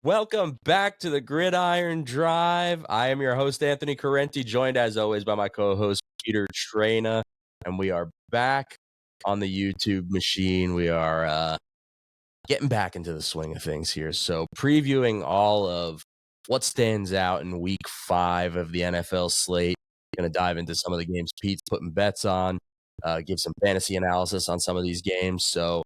Welcome back to the Gridiron Drive. I am your host, Anthony Correnti, joined as always by my co-host, Peter Traina, and we are back on the YouTube machine. We are getting back into the swing of things here. So previewing all of what stands out in week 5 of the NFL slate. Going to dive into some of the games Pete's putting bets on, give some fantasy analysis on some of these games. So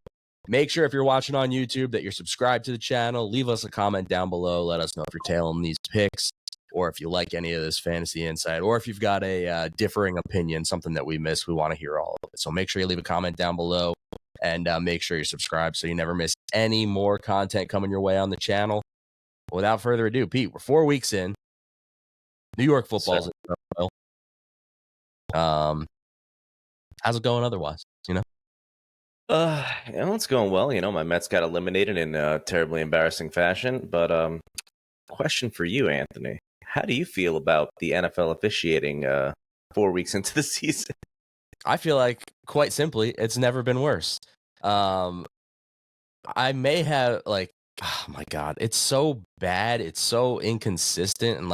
make sure if you're watching on YouTube that you're subscribed to the channel. Leave us a comment down below. Let us know if you're tailing these picks or if you like any of this fantasy insight or if you've got a differing opinion, something that we missed. We want to hear all of it. So make sure you leave a comment down below and make sure you're subscribed so you never miss any more content coming your way on the channel. Without further ado, Pete, we're 4 weeks in. New York football's in turmoil. How's it going otherwise, It's going well. My Mets got eliminated in a terribly embarrassing fashion. But question for you, Anthony. How do you feel about the NFL officiating 4 weeks into the season? I feel like, quite simply, it's never been worse. I may have, oh my God, it's so bad. It's so inconsistent. And,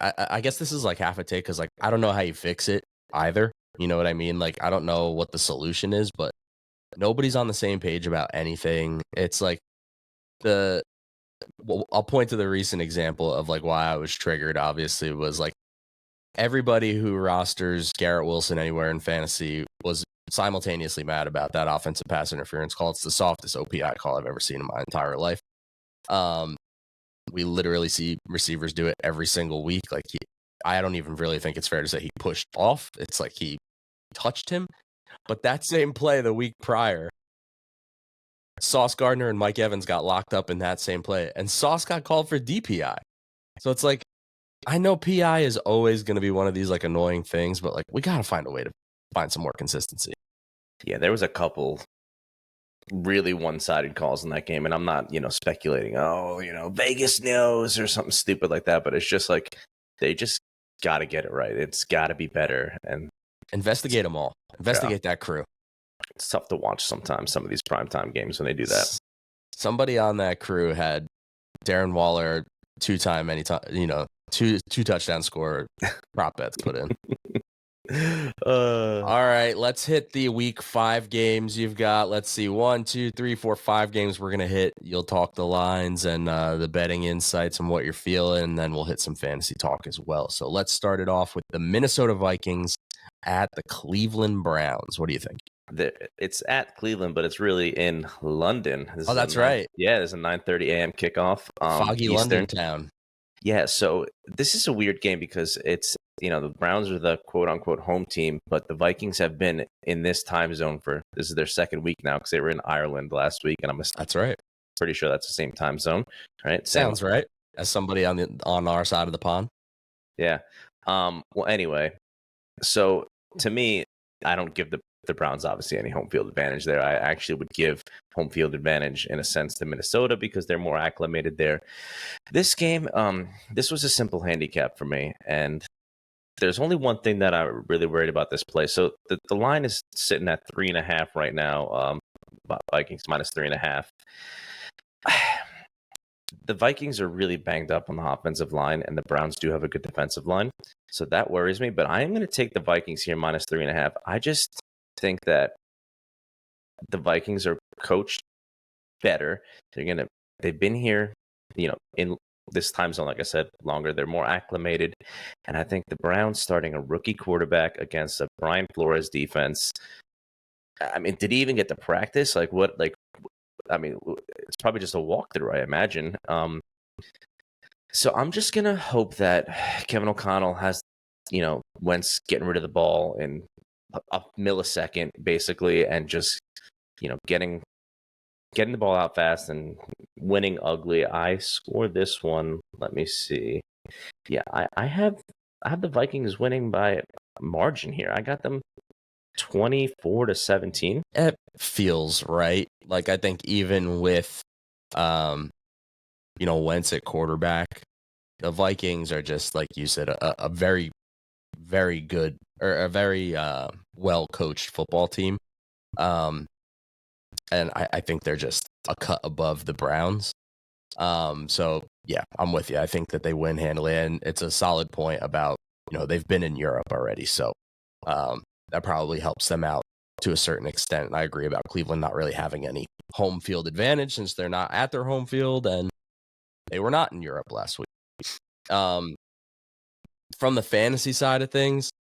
I guess this is like half a take because, I don't know how you fix it either. You know what I mean? I don't know what the solution is, but nobody's on the same page about anything. It's like I'll point to the recent example of why I was triggered, obviously, was everybody who rosters Garrett Wilson anywhere in fantasy was simultaneously mad about that offensive pass interference call. It's the softest OPI call I've ever seen in my entire life. We literally see receivers do it every single week. I don't even really think it's fair to say he pushed off. It's like he touched him. But that same play the week prior, Sauce Gardner and Mike Evans got locked up in that same play, and Sauce got called for DPI. So it's I know PI is always going to be one of these annoying things, but we got to find a way to find some more consistency. Yeah, there was a couple really one-sided calls in that game, and I'm not, speculating, Vegas knows or something stupid like that, but it's just they just got to get it right. It's got to be better. And investigate them all. Investigate that crew. It's tough to watch sometimes, some of these primetime games when they do that. Somebody on that crew had Darren Waller two touchdown score prop bets put in. All right, let's hit the week 5 games. You've got, let's see, 1, 2, 3, 4, 5 games we're going to hit. You'll talk the lines and the betting insights and what you're feeling, and then we'll hit some fantasy talk as well. So let's start it off with the Minnesota Vikings at the Cleveland Browns. What do you think? It's at Cleveland, but it's really in London. That's right. Yeah, there's a 9:30 a.m. kickoff. Foggy Eastern. London town. Yeah, so this is a weird game because it's, the Browns are the quote-unquote home team, but the Vikings have been in this time zone this is their second week now because they were in Ireland last week, and that's right. Pretty sure that's the same time zone, right? Sounds right. As somebody on our side of the pond. Yeah. Well, anyway, so to me, I don't give the Browns obviously any home field advantage there. I actually would give home field advantage in a sense to Minnesota because they're more acclimated there. This game, this was a simple handicap for me, and there's only one thing that I'm really worried about this play. So the line is sitting at 3.5 right now. Vikings minus 3.5. The Vikings are really banged up on the offensive line, and the Browns do have a good defensive line. So that worries me, but I am going to take the Vikings here minus 3.5. I just think that the Vikings are coached better. They've been here, in this time zone, like I said, longer. They're more acclimated. And I think the Browns starting a rookie quarterback against a Brian Flores defense. I mean, did he even get to practice? It's probably just a walkthrough, I imagine. So I'm just going to hope that Kevin O'Connell has, Wentz getting rid of the ball in a millisecond, basically, and just, getting the ball out fast and winning ugly. I scored this one. Let me see. Yeah, I have the Vikings winning by a margin here. I got them 24-17. It feels right. I think even with, Wentz at quarterback, the Vikings are just, like you said, a very, very good or a very well-coached football team. And I think they're just a cut above the Browns. So yeah, I'm with you. I think that they win handily, and it's a solid point about, they've been in Europe already, so that probably helps them out to a certain extent. And I agree about Cleveland not really having any home field advantage since they're not at their home field and they were not in Europe last week. From the fantasy side of things,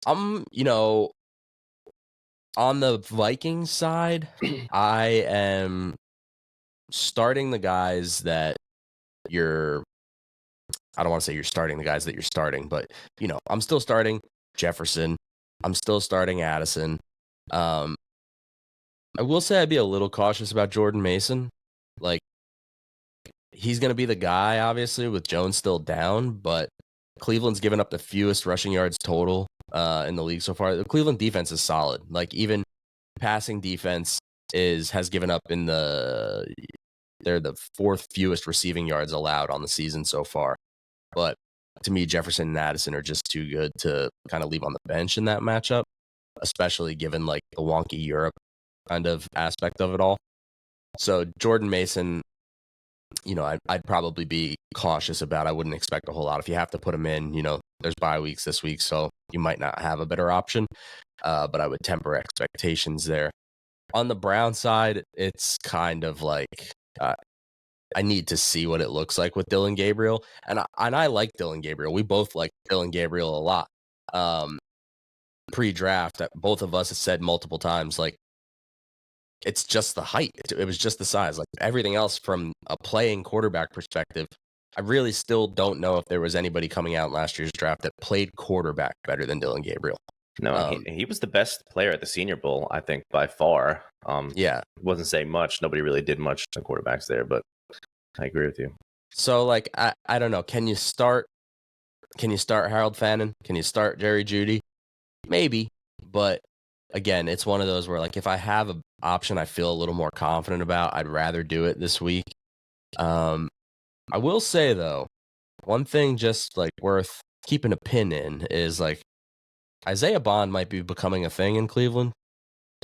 I'm, on the Vikings side, I am starting the guys that I don't want to say you're starting the guys that you're starting, but, I'm still starting Jefferson. I'm still starting Addison. I will say I'd be a little cautious about Jordan Mason. Like, he's going to be the guy, obviously, with Jones still down, but Cleveland's given up the fewest rushing yards total in the league so far. The Cleveland defense is solid. Like, even passing defense has given up they're the fourth fewest receiving yards allowed on the season so far. But to me, Jefferson and Addison are just too good to kind of leave on the bench in that matchup, especially given like the wonky Europe kind of aspect of it all. So Jordan Mason, I'd probably be cautious about. I wouldn't expect a whole lot. If you have to put him in, there's bye weeks this week, so you might not have a better option. But I would temper expectations there. On the Brown side, it's kind of like I need to see what it looks like with Dylan Gabriel. And I like Dylan Gabriel. We both like Dylan Gabriel a lot. Pre-draft, both of us have said multiple times, like, it's just the height. It was just the size. Like, everything else from a playing quarterback perspective, I really still don't know if there was anybody coming out in last year's draft that played quarterback better than Dylan Gabriel. No, he was the best player at the Senior Bowl, I think, by far. Yeah. Wasn't saying much. Nobody really did much to quarterbacks there, but I agree with you. So, like, I don't know. Can you start Harold Fannin? Can you start Jerry Jeudy? Maybe. But again, it's one of those where, like, if I have an option I feel a little more confident about, I'd rather do it this week. I will say, though, one thing just, like, worth keeping a pin in is, like, Isaiah Bond might be becoming a thing in Cleveland.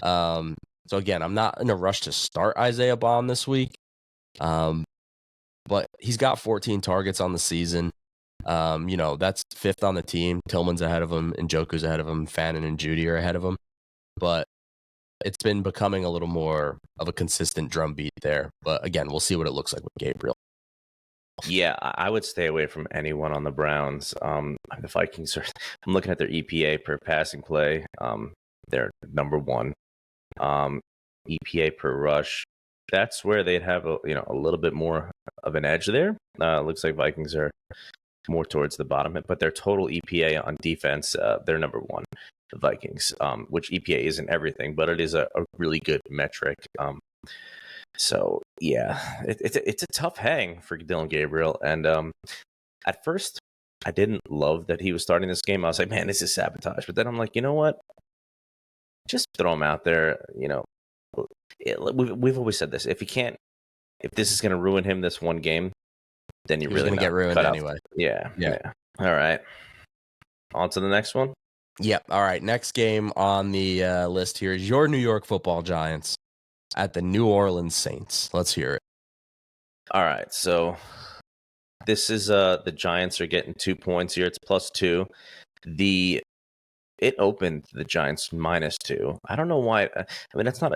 So, again, I'm not in a rush to start Isaiah Bond this week. But he's got 14 targets on the season. That's fifth on the team. Tillman's ahead of him, Njoku's ahead of him, Fannin and Jeudy are ahead of him. But it's been becoming a little more of a consistent drumbeat there. But again, we'll see what it looks like with Gabriel. Yeah, I would stay away from anyone on the Browns. The Vikings are. I'm looking at their EPA per passing play. They're number one. EPA per rush. That's where they'd have a little bit more of an edge there. Looks like Vikings are more towards the bottom, but their total EPA on defense, they're number one. The Vikings, which EPA isn't everything, but it is a really good metric. So yeah, it's a tough hang for Dylan Gabriel. And at first, I didn't love that he was starting this game. I was like, man, this is sabotage. But then I'm like, you know what? Just throw him out there. We've always said this. If this is going to ruin him this one game, then you're really going to get ruined anyway. Yeah. All right. On to the next one. Yep. All right. Next game on the list here is your New York Football Giants at the New Orleans Saints. Let's hear it. All right. So this is the Giants are getting 2 points here. It's +2. It opened the Giants -2. I don't know why. I mean, that's not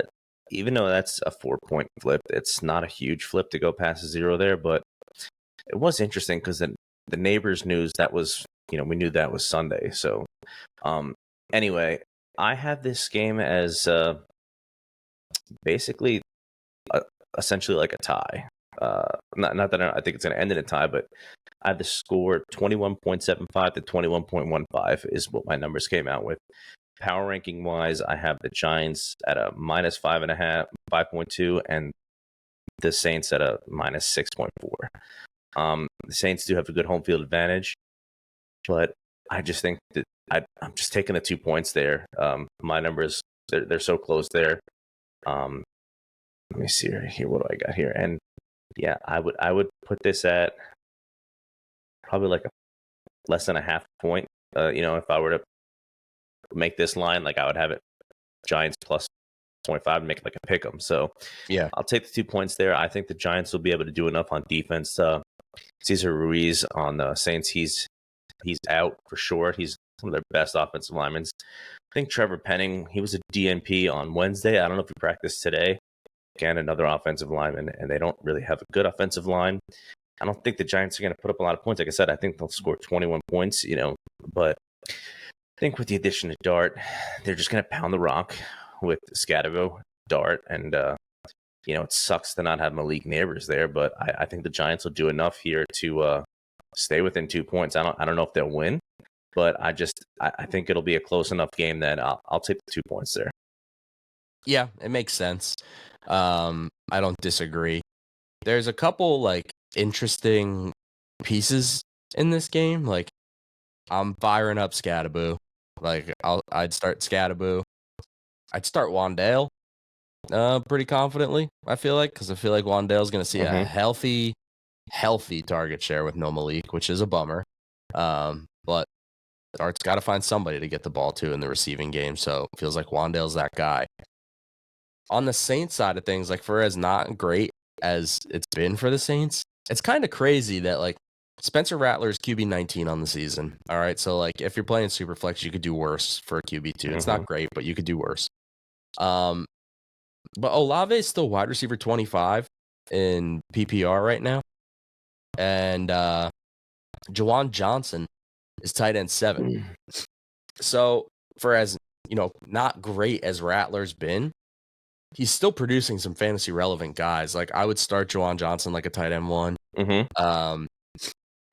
even though that's a 4-point flip, it's not a huge flip to go past 0 there, but it was interesting because the neighbors news that was, we knew that was Sunday. So anyway, I have this game as basically essentially like a tie. Not that I think it's going to end in a tie, but I have the score 21.75 to 21.15 is what my numbers came out with. Power ranking wise, I have the Giants at a -5.5, 5.2, and the Saints at a -6.4. The Saints do have a good home field advantage, but I just think that I'm just taking the 2 points there. My numbers, they're so close there. Let me see here. What do I got here? And yeah, I would put this at probably like less than a half point. If I were to make this line, like I would have it Giants -6.5 and make it like a pick 'em. So Yeah. I'll take the 2 points there. I think the Giants will be able to do enough on defense. Cesar Ruiz on the Saints, he's out for sure. He's one of their best offensive linemen. I think Trevor Penning, he was a DNP on Wednesday. I don't know if he practiced today. Again, another offensive lineman, and they don't really have a good offensive line. I don't think the Giants are going to put up a lot of points. Like I said, I think they'll score 21 points, but I think with the addition of Dart, they're just going to pound the rock with Scatterbo, Dart, and, it sucks to not have Malik Neighbors there, but I think the Giants will do enough here to stay within 2 points. I don't know if they'll win, but I think it'll be a close enough game that I'll take the 2 points there. Yeah, it makes sense. I don't disagree. There's a couple interesting pieces in this game. I'm firing up Scatterbo. I'd start Scatterbo. I'd start Wandale pretty confidently, I feel like, because I feel like Wandale's going to see a healthy target share with no Malik, which is a bummer. But Dart's got to find somebody to get the ball to in the receiving game, so it feels like Wandale's that guy. On the Saints side of things, for as not great as it's been for the Saints, it's kind of crazy that Spencer Rattler's QB 19 on the season. All right, so if you're playing Superflex, you could do worse for a QB 2. It's not great, but you could do worse. But Olave is still wide receiver 25 in PPR right now, and Juwan Johnson is tight end 7. So for as not great as Rattler's been, he's still producing some fantasy relevant guys. I would start Juwan Johnson like a tight end 1. The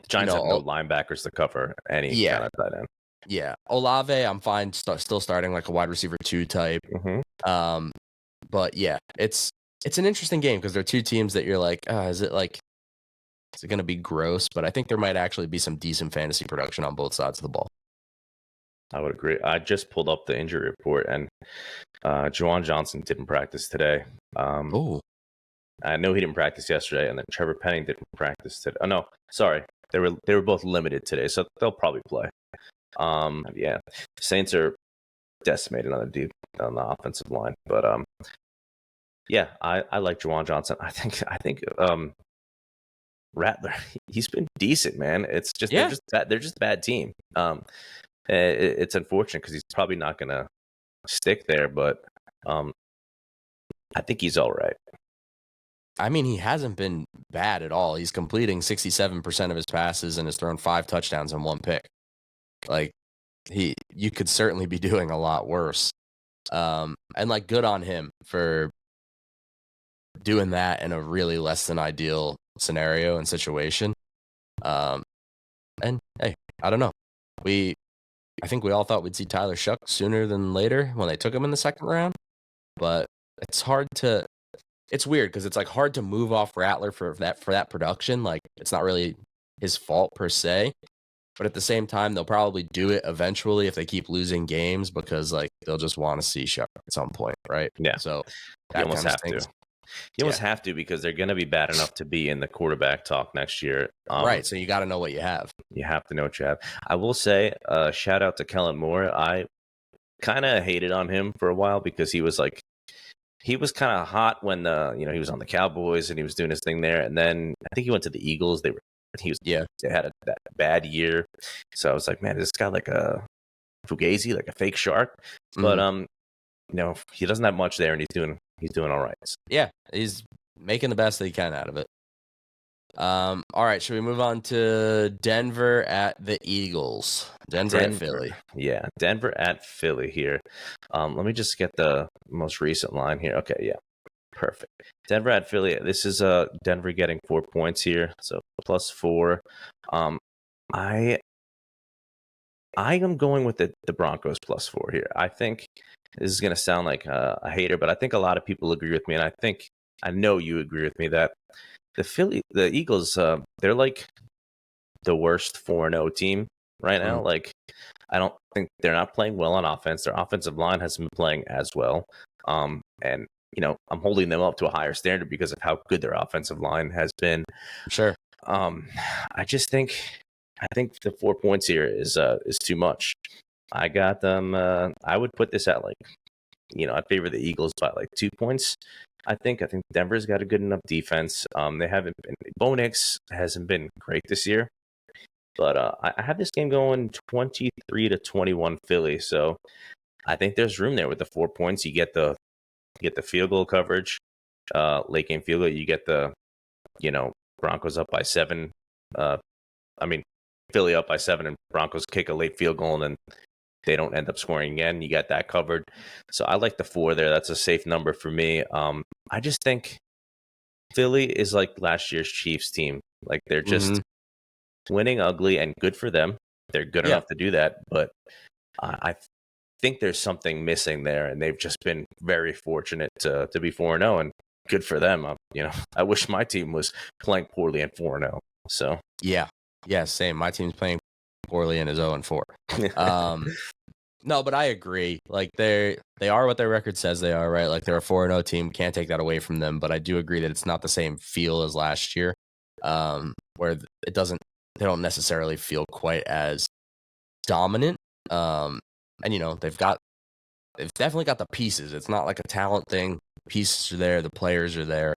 Giants have no linebackers to cover any kind of tight end. Yeah, Olave, I'm fine still starting like a wide receiver 2 type. But yeah, it's an interesting game because there are two teams that you're like, is it going to be gross? But I think there might actually be some decent fantasy production on both sides of the ball. I would agree. I just pulled up the injury report, and Juwan Johnson didn't practice today. I know he didn't practice yesterday, and then Trevor Penning didn't practice today. Oh no, sorry, they were both limited today, so they'll probably play. Yeah, Saints are decimated on the offensive line, but yeah, I like Juwan Johnson. I think Rattler, he's been decent, man. It's just they're just a bad team. It's unfortunate because he's probably not going to stick there, but I think he's all right. I mean, he hasn't been bad at all. He's completing 67% of his passes and has thrown 5 touchdowns and 1 pick. You could certainly be doing a lot worse. And good on him for doing that in a really less than ideal scenario and situation. And hey, I don't know. I think we all thought we'd see Tyler Shuck sooner than later when they took him in the second round, but it's weird because it's hard to move off Rattler for that production. It's not really his fault per se, but at the same time, they'll probably do it eventually if they keep losing games because they'll just want to see Shuck at some point, right? Yeah. So you almost have to. You almost have to because they're going to be bad enough to be in the quarterback talk next year. Right. So you got to know what you have. You have to know what you have. I will say, shout out to Kellen Moore. I kind of hated on him for a while because he was kind of hot when he was on the Cowboys and he was doing his thing there. And then I think he went to the Eagles. They had a bad year. So I was like, man, is this guy like a Fugazi, like a fake shark? But he doesn't have much there, and he's doing all right. Yeah, he's making the best that he can out of it. All right, should we move on to Denver at the Eagles? Denver at Philly. Yeah, Denver at Philly here. Let me just get the most recent line here. Okay, yeah. Perfect. Denver at Philly. This is Denver getting 4 points here, so +4. I am going with the Broncos +4 here. I think this is going to sound like a hater, but I think a lot of people agree with me, and I know you agree with me that the Eagles, they're like the worst 4-0 team right now. I don't think they're not playing well on offense. Their offensive line hasn't been playing as well, and I'm holding them up to a higher standard because of how good their offensive line has been. Sure. I think the 4 points here is too much. I got them. I would put this at I favor the Eagles by like 2 points. I think Denver's got a good enough defense. They haven't been. Bo Nix hasn't been great this year, but I have this game going 23-21 Philly. So I think there's room there with the 4 points. You get the field goal coverage, late game field goal. You get the Broncos up by 7. Philly up by 7, and Broncos kick a late field goal, and then they don't end up scoring again. You got that covered. So I like the 4 there. That's a safe number for me. I just think Philly is like last year's Chiefs team. Like they're just winning ugly, and good for them. They're good enough to do that, but I think there's something missing there, and they've just been very fortunate to be 4-0, and good for them. I wish my team was playing poorly and 4-0. So yeah, same. My team's playing poorly and is 0-4. No, but I agree. Like they are what their record says they are, right? Like they're a 4-0 team. Can't take that away from them. But I do agree that it's not the same feel as last year, where they don't necessarily feel quite as dominant. And they've definitely got the pieces. It's not like a talent thing. The pieces are there. The players are there.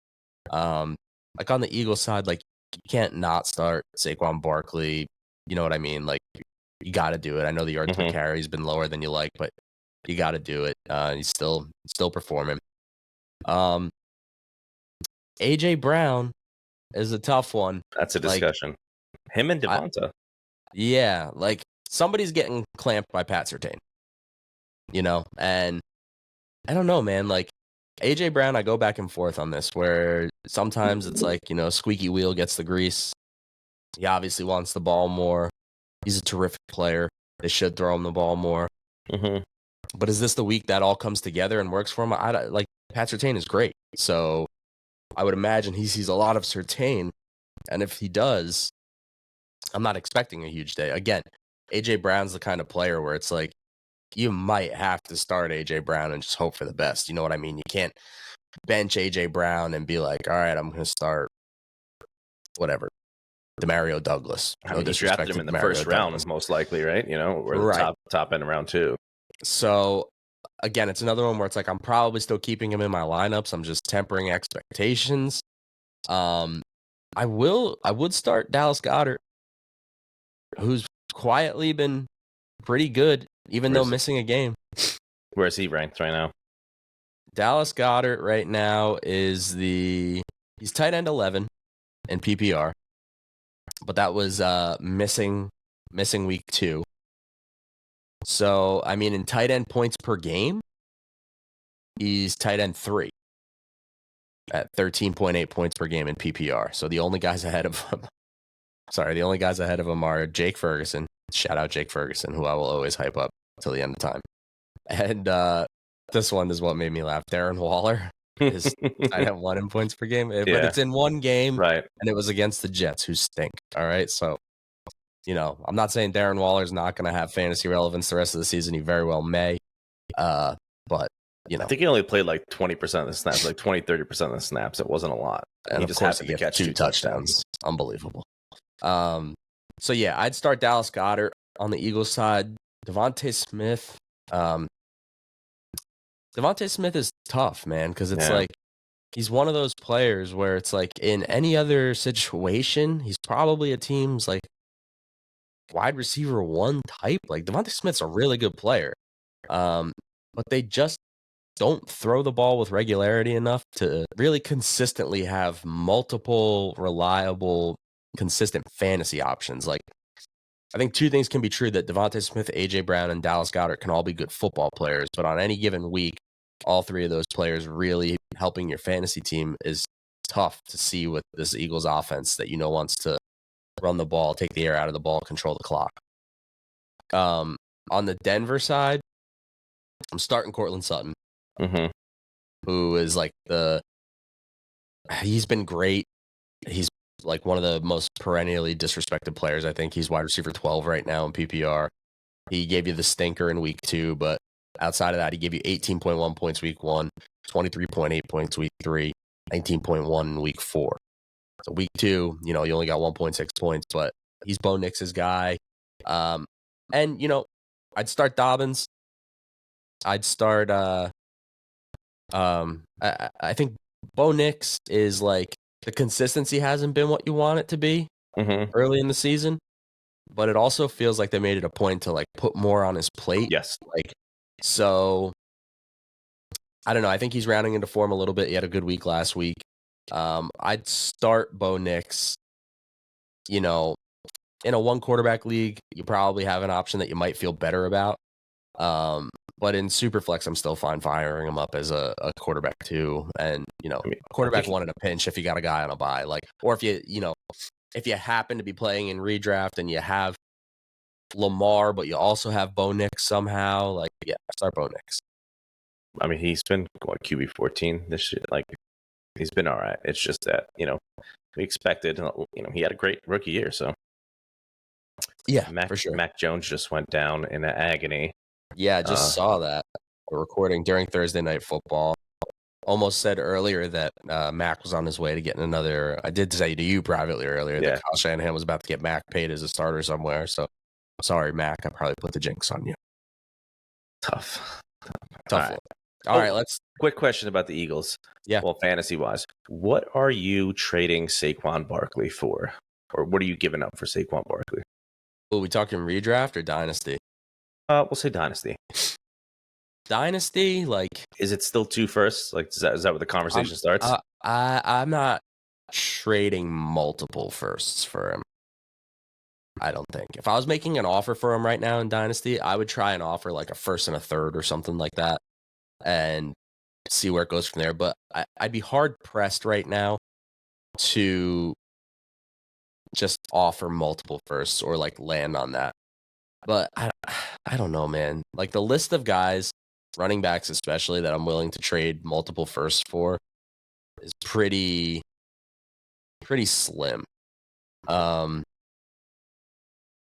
Like on the Eagles side, like you can't not start Saquon Barkley. You know what I mean? Like you got to do it. I know the yards per carry has been lower than you like, but you got to do it. He's still performing. AJ Brown is a tough one. That's a discussion. Him and Devonta. Yeah, like somebody's getting clamped by Pat Surtain. And I don't know, man. Like AJ Brown, I go back and forth on this, where sometimes it's like, squeaky wheel gets the grease. He obviously wants the ball more. He's a terrific player. They should throw him the ball more. But is this the week that all comes together and works for him? Like Pat Surtain is great. So I would imagine he sees a lot of Surtain. And if he does, I'm not expecting a huge day. Again, AJ Brown's the kind of player where it's like, you might have to start AJ Brown and just hope for the best. You know what I mean? You can't bench AJ Brown and be like, all right, I'm going to start whatever, Demario Douglas. You drafted him in the first round, most likely, right? Or the top end of round 2. So again, it's another one where it's like I'm probably still keeping him in my lineups. I'm just tempering expectations. I would start Dallas Goedert, who's quietly been pretty good, even though missing a game. Where's he ranked right now? Dallas Goedert right now is he's tight end 11 in PPR, but that was missing week 2. So, I mean, in tight end points per game, he's tight end 3 at 13.8 points per game in PPR. So the only guys ahead of him are Jake Ferguson. Shout out Jake Ferguson, who I will always hype up till the end of time. And this one is what made me laugh. Darren Waller is tight end 1 in points per game, but it's in one game, right? And it was against the Jets, who stink. All right, so I'm not saying Darren Waller is not going to have fantasy relevance the rest of the season. He very well may, but I think he only played like 20% of the snaps, like 20-30% of the snaps. It wasn't a lot, and he of just course happened he to catch 2 touchdowns. Unbelievable. So yeah, I'd start Dallas Goedert on the Eagles side. Devontae Smith. Devontae Smith is tough, man, because it's like he's one of those players where it's like in any other situation, he's probably a team's like wide receiver 1 type. Like Devontae Smith's a really good player, but they just don't throw the ball with regularity enough to really consistently have multiple reliable, consistent fantasy options. Like I think 2 things can be true: that Devontae Smith, AJ Brown, and Dallas Goedert can all be good football players, but on any given week, all 3 of those players really helping your fantasy team is tough to see with this Eagles offense that wants to run the ball, take the air out of the ball, control the clock. On the Denver side, I'm starting Courtland Sutton, who is like he's been great. He's like one of the most perennially disrespected players. I think he's wide receiver 12 right now in PPR. He gave you the stinker in week 2, but outside of that, he gave you 18.1 points week 1, 23.8 points week 3, 19.1 in week 4. So week 2, you only got 1.6 points, but he's Bo Nix's guy. And I'd start Dobbins. I'd start I think Bo Nix is like the consistency hasn't been what you want it to be early in the season, but it also feels like they made it a point to like put more on his plate. Yes. Like, so I don't know. I think he's rounding into form a little bit. He had a good week last week. I'd start Bo Nix, you know, in a one quarterback league. You probably have an option that you might feel better about. But in Superflex, I'm still fine firing him up as a quarterback too. And, quarterback one in a pinch if you got a guy on a bye. Like, or if if you happen to be playing in redraft and you have Lamar, but you also have Bo Nix somehow, like, yeah, start Bo Nix. I mean, he's been QB 14 this year. Like, he's been all right. It's just that, we expected, he had a great rookie year. So, yeah, for sure. Mac Jones just went down in agony. Yeah, I just saw that. We're recording during Thursday Night Football. Almost said earlier that Mac was on his way to getting another. I did say to you privately earlier that Kyle Shanahan was about to get Mac paid as a starter somewhere. So, sorry, Mac. I probably put the jinx on you. Tough. All right, let's. Quick question about the Eagles. Yeah. Well, fantasy-wise, what are you trading Saquon Barkley for? Or what are you giving up for Saquon Barkley? Are we talking redraft or dynasty? We'll say dynasty. Dynasty, like, is it still 2 firsts? Like, is that where the conversation starts? I'm not trading multiple firsts for him. I don't think. If I was making an offer for him right now in dynasty, I would try and offer like a first and a third or something like that, and see where it goes from there. But I'd be hard pressed right now to just offer multiple firsts or like land on that. But I don't know, man. Like, the list of guys, running backs especially, that I'm willing to trade multiple firsts for is pretty slim. And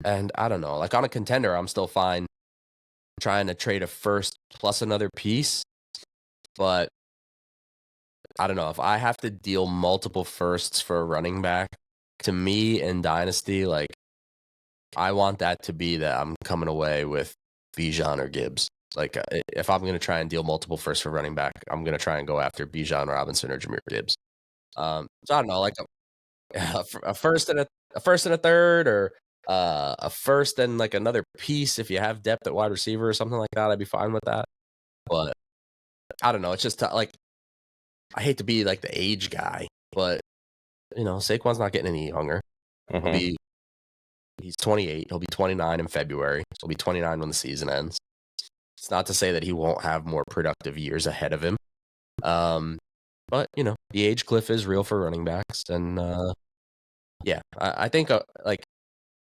I don't know. Like, on a contender, I'm still fine trying to trade a first plus another piece. But I don't know. If I have to deal multiple firsts for a running back, to me in Dynasty, like, I want that to be that I'm coming away with Bijan or Gibbs. Like, if I'm going to try and deal multiple firsts for running back, I'm going to try and go after Bijan Robinson or Jahmyr Gibbs. So I don't know, like a first and a third, or a first and like another piece if you have depth at wide receiver or something like that. I'd be fine with that. But I don't know. It's just like, I hate to be like the age guy, but Saquon's not getting any younger. He's 28. He'll be 29 in February. So he'll be 29 when the season ends. It's not to say that he won't have more productive years ahead of him. But, the age cliff is real for running backs. And, I think, like,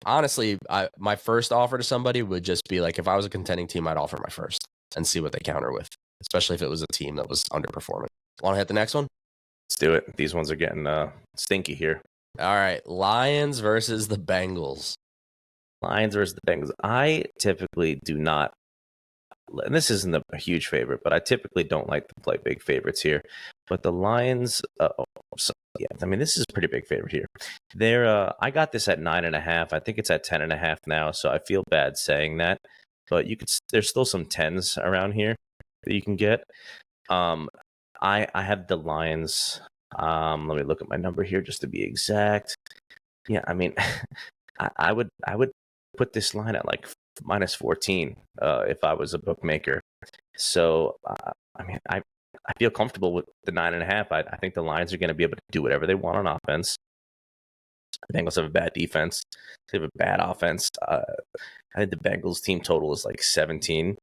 honestly, my first offer to somebody would just be like, if I was a contending team, I'd offer my first and see what they counter with, especially if it was a team that was underperforming. Want to hit the next one? Let's do it. These ones are getting stinky here. All right. Lions versus the Bengals. Lions versus the Bengals. I typically do not, and this isn't a huge favorite, but I typically don't like to play big favorites here. But the Lions, this is a pretty big favorite here. I got this at 9.5. I think it's at 10.5 now, so I feel bad saying that. But there's still some 10s around here that you can get. I have the Lions. Let me look at my number here just to be exact. Yeah, I mean, I would put this line at like minus 14 if I was a bookmaker. So I feel comfortable with the 9.5. I think the Lions are going to be able to do whatever they want on offense. The Bengals have a bad defense. They have a bad offense. I think the Bengals team total is like 17.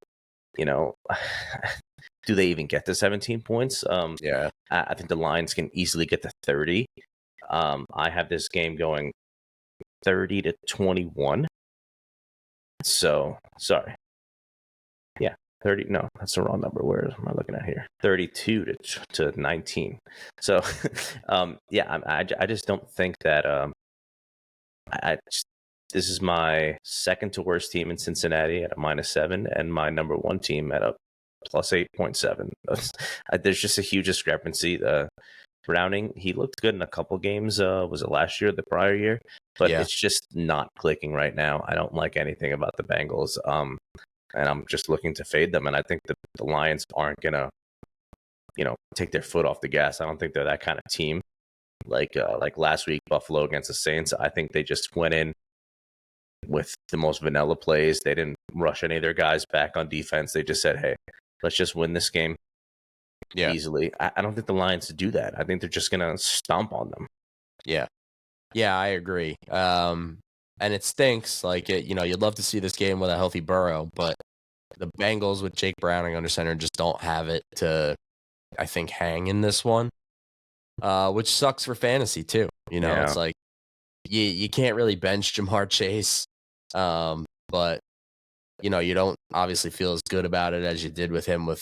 Do they even get to 17 points? Yeah. I think the Lions can easily get to 30. I have this game going 30-21. So, sorry. Yeah, 30. No, that's the wrong number. Where am I looking at here? 32 to 19. So, I just don't think that. This is my second to worst team in Cincinnati at a -7, and my number one team at a plus 8.7. There's just a huge discrepancy. Browning, he looked good in a couple games. Was it last year or the prior year? But It's just not clicking right now. I don't like anything about the Bengals. And I'm just looking to fade them. And I think the Lions aren't going to take their foot off the gas. I don't think they're that kind of team. Like last week, Buffalo against the Saints. I think they just went in with the most vanilla plays. They didn't rush any of their guys back on defense. They just said, hey, let's just win this game easily. I don't think the Lions do that. I think they're just going to stomp on them. Yeah. Yeah, I agree. And it stinks. Like, you'd love to see this game with a healthy Burrow, but the Bengals with Jake Browning under center just don't have it to, I think, hang in this one, which sucks for fantasy too. It's like you can't really bench Jamar Chase, but you don't obviously feel as good about it as you did with him with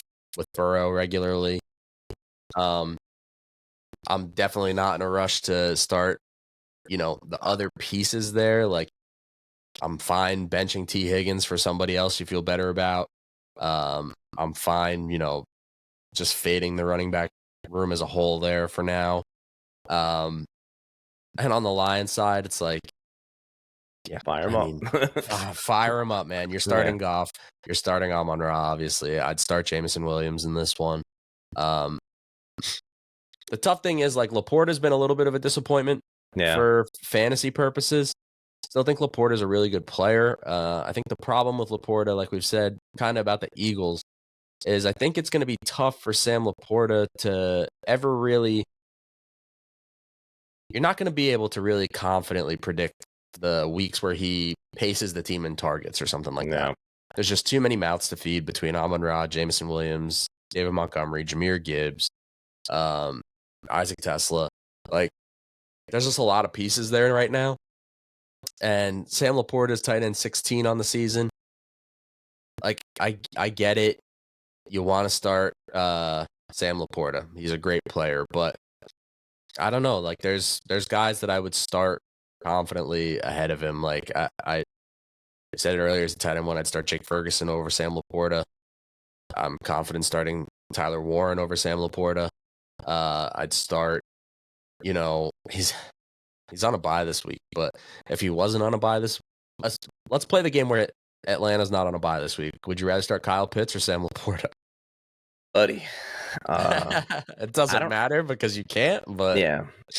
Burrow regularly. I'm definitely not in a rush to start, the other pieces there. Like, I'm fine benching T. Higgins for somebody else you feel better about. I'm fine, just fading the running back room as a whole there for now. And on the Lions side, it's like, fire him up. Fire him up, man. You're starting Goff. You're starting Amon-Ra, obviously. I'd start Jameson Williams in this one. The tough thing is, like, Laporta's been a little bit of a disappointment for fantasy purposes. Still think Laporta is a really good player. I think the problem with Laporta, like we've said, kind of about the Eagles, is I think it's going to be tough for Sam Laporta to ever really. You're not going to be able to really confidently predict the weeks where he paces the team in targets or something like that. There's just too many mouths to feed between Amon-Ra, Jameson Williams, David Montgomery, Jahmyr Gibbs, Isaac Tesla. Like, there's just a lot of pieces there right now. And Sam Laporta is tight end 16 on the season. Like, I get it. You want to start Sam Laporta. He's a great player, but I don't know. Like, there's guys that I would start confidently ahead of him. Like, I said it earlier, as a tight end one, I'd start Jake Ferguson over Sam Laporta. I'm confident starting Tyler Warren over Sam Laporta. I'd start, he's on a bye this week, but if he wasn't on a bye let's play the game where Atlanta's not on a bye this week. Would you rather start Kyle Pitts or Sam Laporta? Buddy. It doesn't matter because you can't, but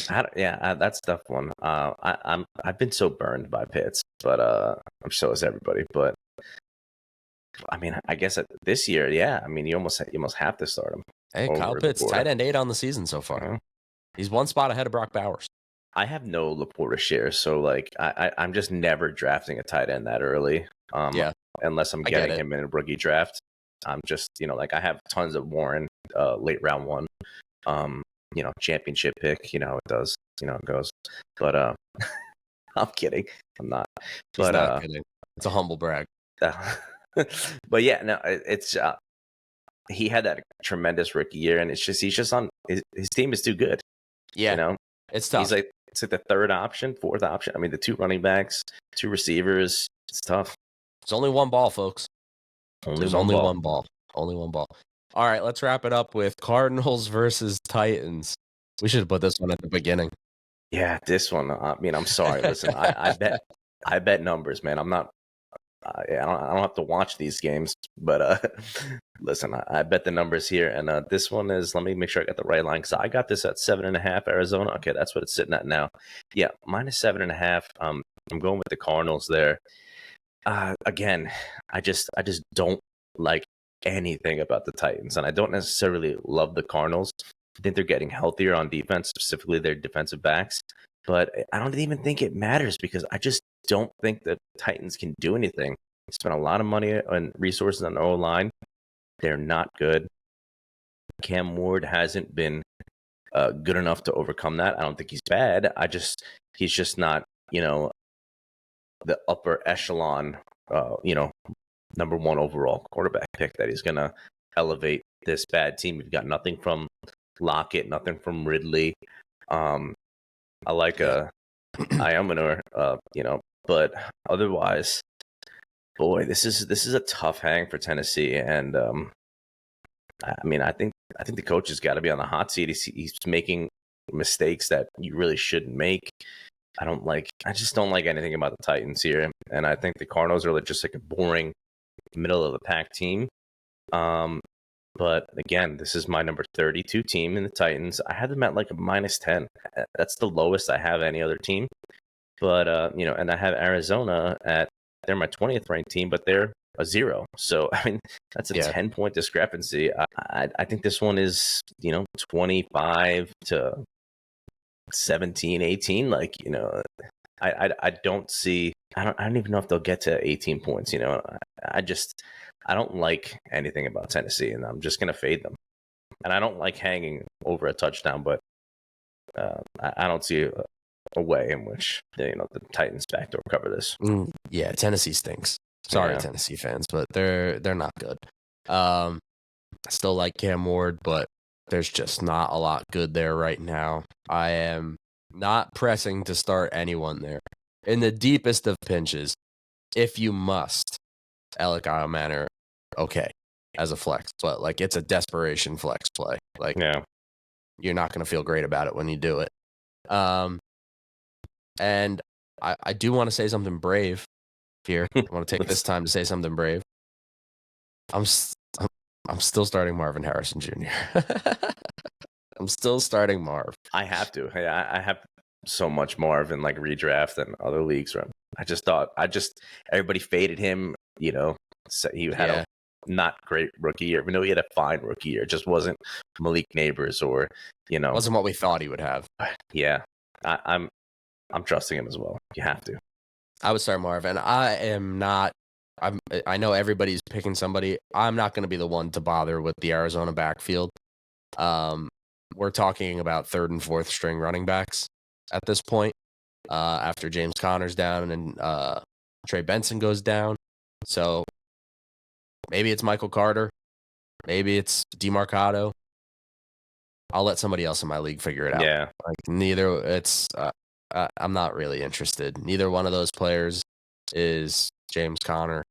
that's a tough one. I've been so burned by Pitts, but I'm sure as everybody. But I mean, I guess this year, you almost have to start him. Hey, Kyle Pitts, tight end 8 on the season so far. Yeah. He's one spot ahead of Brock Bowers. I have no Laporta shares, so like I'm just never drafting a tight end that early. Unless I'm getting him in a rookie draft. I'm just, I have tons of Warren, late round one, championship pick, it does, it goes, but, I'm kidding. I'm not, but, not kidding. It's a humble brag. But yeah, no, it's, he had that tremendous rookie year, and he's just on, his team is too good. Yeah. It's tough. It's like the third option, fourth option. I mean, the 2 running backs, 2 receivers, it's tough. It's only one ball, folks. There's only one ball. Only one ball. All right, let's wrap it up with Cardinals versus Titans. We should have put this one at the beginning. Yeah, this one. I mean, I'm sorry. Listen, I bet numbers, man. I'm not. I don't have to watch these games, but listen, I bet the numbers here, and this one is. Let me make sure I got the right line because I got this at 7.5 Arizona. Okay, that's what it's sitting at now. Yeah, -7.5. I'm going with the Cardinals there. Again, I just don't like anything about the Titans, and I don't necessarily love the Cardinals. I think they're getting healthier on defense, specifically their defensive backs, but I don't even think it matters because I just don't think the Titans can do anything. They spent a lot of money and resources on the O-line. They're not good. Cam Ward hasn't been good enough to overcome that. I don't think he's bad. He's just not, the upper echelon, number 1 overall quarterback pick that he's going to elevate this bad team. We've got nothing from Lockett, nothing from Ridley. I like Iomanor, but otherwise, boy, this is a tough hang for Tennessee. And I mean, I think the coach has got to be on the hot seat. He's making mistakes that you really shouldn't make. I just don't like anything about the Titans here. And I think the Cardinals are just like a boring middle of the pack team. But again, this is my number 32 team in the Titans. I had them at like a -10. That's the lowest I have any other team. But and I have Arizona they're my 20th ranked team, but they're a 0. So I mean, that's a 10-point discrepancy. I think this one is 25 to 17, 18. Like I don't see. I don't even know if they'll get to 18 points. I don't like anything about Tennessee, and I'm just gonna fade them. And I don't like hanging over a touchdown, but I don't see a way in which the Titans backdoor cover this. Yeah, Tennessee stinks. Sorry, Tennessee fans, but they're not good. I still like Cam Ward, but there's just not a lot good there right now. I am not pressing to start anyone there. In the deepest of pinches, if you must, Alec Manor, okay, as a flex, but like it's a desperation flex play. Like, you're not going to feel great about it when you do it. And I do want to say something brave here. I want to take this time to say something brave. I'm still starting Marvin Harrison Jr. I'm still starting Marv. I have to. I have so much Marv in like redraft and other leagues. I just thought everybody faded him. So he had a not great rookie year. We know he had a fine rookie year. It just wasn't Malik Neighbors or wasn't what we thought he would have. Yeah, I'm trusting him as well. You have to. I would start Marv, and I am not. I know everybody's picking somebody. I'm not going to be the one to bother with the Arizona backfield. We're talking about third and fourth string running backs at this point. After James Conner's down and Trey Benson goes down, so maybe it's Michael Carter, maybe it's DeMarcado. I'll let somebody else in my league figure it out. Yeah, like neither. It's I'm not really interested. Neither one of those players is James Conner.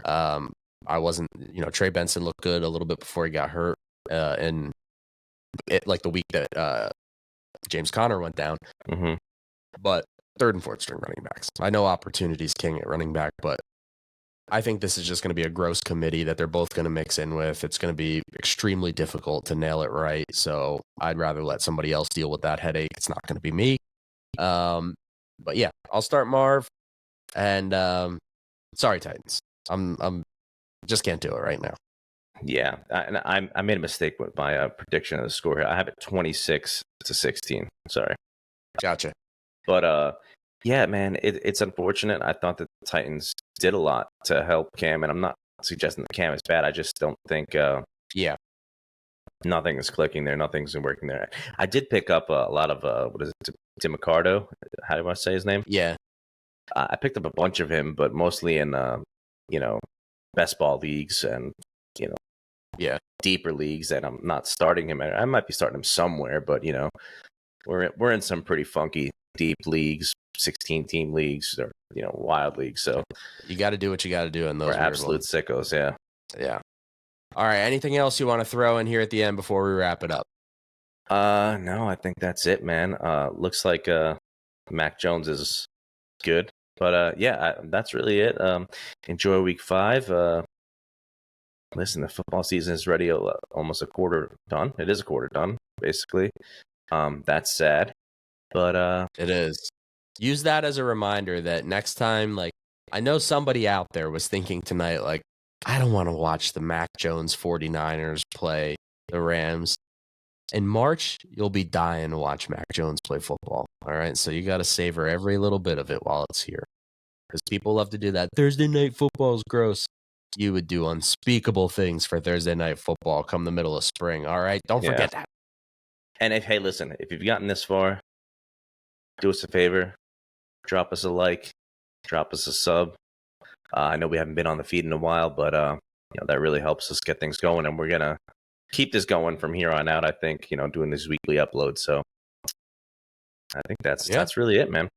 I wasn't, Trey Benson looked good a little bit before he got hurt in like the week that James Conner went down. Mm-hmm. But third and fourth string running backs. I know opportunity's king at running back, but I think this is just going to be a gross committee that they're both going to mix in with. It's going to be extremely difficult to nail it right. So I'd rather let somebody else deal with that headache. It's not going to be me. But yeah, I'll start Marv. And sorry, Titans. I'm just can't do it right now. Yeah, and I made a mistake with my prediction of the score here. I have it 26-16. Sorry. Gotcha. But yeah, man, it's unfortunate. I thought that the Titans did a lot to help Cam, and I'm not suggesting that Cam is bad. I just don't think nothing is clicking there. Nothing's working there. I did pick up a lot of what is it, DeMarcado? How do I say his name? Yeah. I picked up a bunch of him, but mostly in best ball leagues and deeper leagues. And I'm not starting him. I might be starting him somewhere, but we're in some pretty funky deep leagues, 16-team leagues, or wild leagues. So you got to do what you got to do in those. We're absolute sickos. Yeah. Yeah. All right. Anything else you want to throw in here at the end before we wrap it up? No, I think that's it, man. Looks like Mac Jones is good. But that's really it. Enjoy week 5. Listen, the football season is already almost a quarter done. It is a quarter done, basically. That's sad, but it is. Use that as a reminder that next time, like, I know somebody out there was thinking tonight, like, I don't want to watch the Mac Jones 49ers play the Rams. In March, you'll be dying to watch Mac Jones play football. All right. So you got to savor every little bit of it while it's here. Because people love to do that. Thursday night football is gross. You would do unspeakable things for Thursday night football come the middle of spring. All right. Don't forget that. And if you've gotten this far, do us a favor. Drop us a like. Drop us a sub. I know we haven't been on the feed in a while, but that really helps us get things going. And we're going to keep this going from here on out, I think, doing these weekly uploads. So I think that's really it, man.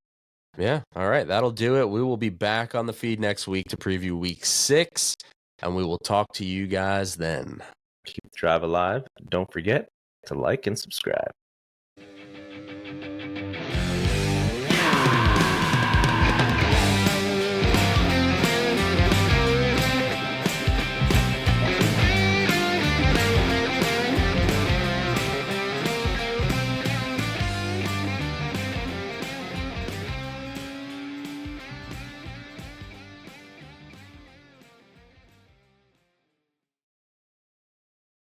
Yeah. All right. That'll do it. We will be back on the feed next week to preview week 6, and we will talk to you guys then. Keep the drive alive. Don't forget to like and subscribe.